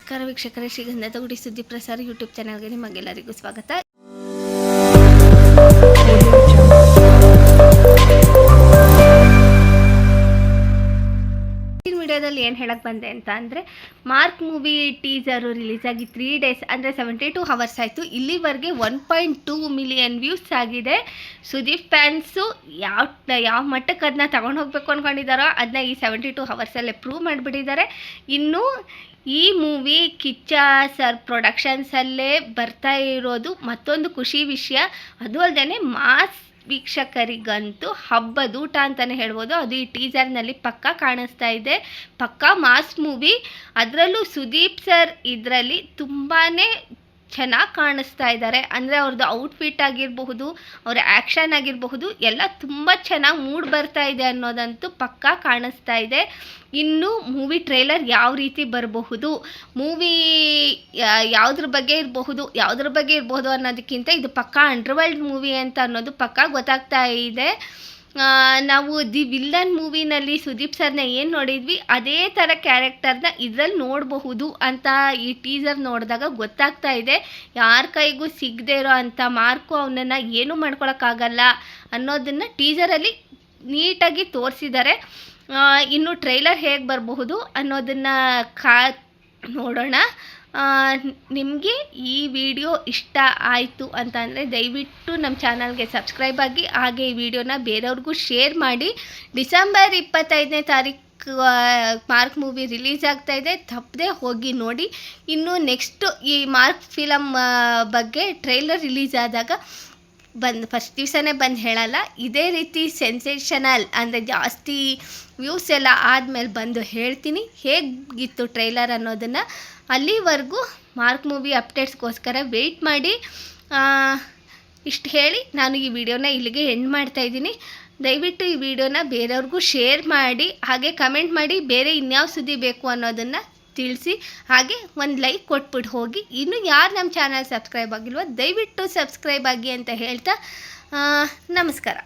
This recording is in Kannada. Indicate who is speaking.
Speaker 1: ನಮಸ್ಕಾರ ವೀಕ್ಷಕರೇ, ಶ್ರೀಗಂಧದ ಗುಡಿ ಸುದ್ದಿ ಪ್ರಸಾರ ಯೂಟ್ಯೂಬ್ ಚಾನಲ್ಗೆ ನಿಮಗೆಲ್ಲರಿಗೂ ಸ್ವಾಗತ. ಈ ವಿಡಿಯೋದಲ್ಲಿ ಏನು ಹೇಳಕ್ಕೆ ಬಂದೆ ಅಂತ ಅಂದರೆ, ಮಾರ್ಕ್ ಮೂವಿ ಟೀಸರು ರಿಲೀಸ್ ಆಗಿ 3 ಡೇಸ್ ಅಂದರೆ 72 ಅವರ್ಸ್ ಆಯಿತು. ಇಲ್ಲಿವರೆಗೆ 1.2 ಮಿಲಿಯನ್ ವ್ಯೂಸ್ ಆಗಿದೆ. ಸುದೀಪ್ ಫ್ಯಾನ್ಸು ಯಾವ ಮಟ್ಟಕ್ಕೆ ಅದನ್ನ ತಗೊಂಡು ಹೋಗಬೇಕು ಅಂದ್ಕೊಂಡಿದ್ದಾರೋ ಅದನ್ನ ಈ 72 ಅವರ್ಸಲ್ಲೇ ಪ್ರೂವ್ ಮಾಡಿಬಿಟ್ಟಿದ್ದಾರೆ. ಇನ್ನು ಈ ಮೂವಿ ಕಿಚ್ಚ ಸರ್ ಪ್ರೊಡಕ್ಷನ್ಸಲ್ಲೇ ಬರ್ತಾ ಇರೋದು ಮತ್ತೊಂದು ಖುಷಿ ವಿಷಯ. ಅದು ಅಲ್ಲದೆ ಮಾಸ್ ವೀಕ್ಷಕರಿಗಂತೂ ಹಬ್ಬದೂಟ ಅಂತಲೇ ಹೇಳ್ಬೋದು. ಅದು ಈ ಟೀಸರ್ನಲ್ಲಿ ಪಕ್ಕಾ ಕಾಣಿಸ್ತಾ ಇದೆ. ಪಕ್ಕಾ ಮಾಸ್ ಮೂವಿ. ಅದರಲ್ಲೂ ಸುದೀಪ್ ಸರ್ ಇದರಲ್ಲಿ ತುಂಬಾ ಚೆನ್ನಾಗಿ ಕಾಣಿಸ್ತಾ ಇದ್ದಾರೆ. ಅಂದರೆ ಅವ್ರದ್ದು ಔಟ್ಫಿಟ್ ಆಗಿರಬಹುದು, ಅವರ ಆ್ಯಕ್ಷನ್ ಆಗಿರಬಹುದು, ಎಲ್ಲ ತುಂಬ ಚೆನ್ನಾಗಿ ಮೂಡ್ ಬರ್ತಾ ಇದೆ ಅನ್ನೋದಂತೂ ಪಕ್ಕಾ ಕಾಣಿಸ್ತಾ ಇದೆ. ಇನ್ನು ಮೂವಿ ಟ್ರೇಲರ್ ಯಾವ ರೀತಿ ಬರಬಹುದು, ಮೂವಿ ಯಾವುದ್ರ ಬಗ್ಗೆ ಇರಬಹುದು ಅನ್ನೋದಕ್ಕಿಂತ ಇದು ಪಕ್ಕಾ ಅಂಡರ್ವರ್ಲ್ಡ್ ಮೂವಿ ಅಂತ ಅನ್ನೋದು ಪಕ್ಕಾ ಗೊತ್ತಾಗ್ತಾ ಇದೆ. ನಾವು ದಿ ವಿಲ್ಲನ್ ಮೂವಿನಲ್ಲಿ ಸುದೀಪ್ ಸರ್ನ ಏನು ನೋಡಿದ್ವಿ ಅದೇ ಥರ ಕ್ಯಾರೆಕ್ಟರ್ನ ಇದರಲ್ಲಿ ನೋಡಬಹುದು ಅಂತ ಈ ಟೀಸರ್ ನೋಡಿದಾಗ ಗೊತ್ತಾಗ್ತಾ ಇದೆ. ಯಾರ ಕೈಗೂ ಸಿಗದೇ ಇರೋ ಅಂಥ ಮಾರ್ಕು ಅವನನ್ನು ಏನೂ ಮಾಡ್ಕೊಳಕ್ಕಾಗಲ್ಲ ಅನ್ನೋದನ್ನು ಟೀಸರಲ್ಲಿ ನೀಟಾಗಿ ತೋರಿಸಿದ್ದಾರೆ. ಇನ್ನು ಟ್ರೈಲರ್ ಹೇಗೆ ಬರಬಹುದು ಅನ್ನೋದನ್ನು ನೋಡೋಣ. ನಿಮಗೆ ಈ ವಿಡಿಯೋ ಇಷ್ಟ ಆಯಿತು ಅಂತ ಅಂದರೆ ದಯವಿಟ್ಟು ನಮ್ಮ ಚಾನಲ್ಗೆ ಸಬ್ಸ್ಕ್ರೈಬ್ ಆಗಿ, ಹಾಗೆ ಈ ವಿಡಿಯೋನ ಬೇರೆಯವ್ರಿಗೂ ಶೇರ್ ಮಾಡಿ. ಡಿಸೆಂಬರ್ 25ನೇ ತಾರೀಕು ಮಾರ್ಕ್ ಮೂವಿ ರಿಲೀಸ್ ಆಗ್ತಾ ಇದೆ. ತಪ್ಪದೆ ಹೋಗಿ ನೋಡಿ. ಇನ್ನು ನೆಕ್ಸ್ಟು ಈ ಮಾರ್ಕ್ ಫಿಲಮ್ ಬಗ್ಗೆ ಟ್ರೈಲರ್ ರಿಲೀಸ್ ಆದಾಗ ಫಸ್ಟ್ ದಿವಸನೇ ಬಂದು ಹೇಳಲ್ಲ, ಇದೇ ರೀತಿ ಸೆನ್ಸೇಷನಲ್ ಅಂದರೆ ಜಾಸ್ತಿ ವ್ಯೂಸ್ ಎಲ್ಲ ಆದಮೇಲೆ ಬಂದು ಹೇಳ್ತೀನಿ ಹೇಗಿತ್ತು ಟ್ರೈಲರ್ ಅನ್ನೋದನ್ನು. ಅಲ್ಲಿವರೆಗೂ ಮಾರ್ಕ್ ಮೂವಿ ಅಪ್ಡೇಟ್ಸ್ಗೋಸ್ಕರ ವೆಯ್ಟ್ ಮಾಡಿ. ಇಷ್ಟು ಹೇಳಿ ನಾನು ಈ ವಿಡಿಯೋನ ಇಲ್ಲಿಗೆ ಎಂಡ್ ಮಾಡ್ತಾಯಿದ್ದೀನಿ. ದಯವಿಟ್ಟು ಈ ವಿಡಿಯೋನ ಬೇರೆಯವ್ರಿಗೂ ಶೇರ್ ಮಾಡಿ, ಹಾಗೆ ಕಮೆಂಟ್ ಮಾಡಿ ಬೇರೆ ಇನ್ಯಾವ ಸುದ್ದಿ ಬೇಕು ಅನ್ನೋದನ್ನು ತಿಳಿಸಿ. ಹಾಗೆ ಒಂದು ಲೈಕ್ ಕೊಟ್ಬಿಟ್ಟು ಹೋಗಿ. ಇನ್ನು ಯಾರು ನಮ್ಮ ಚಾನಲ್ ಸಬ್ಸ್ಕ್ರೈಬ್ ಆಗಿಲ್ವೋ ದಯವಿಟ್ಟು ಸಬ್ಸ್ಕ್ರೈಬ್ ಆಗಿ ಅಂತ ಹೇಳ್ತಾ ನಮಸ್ಕಾರ.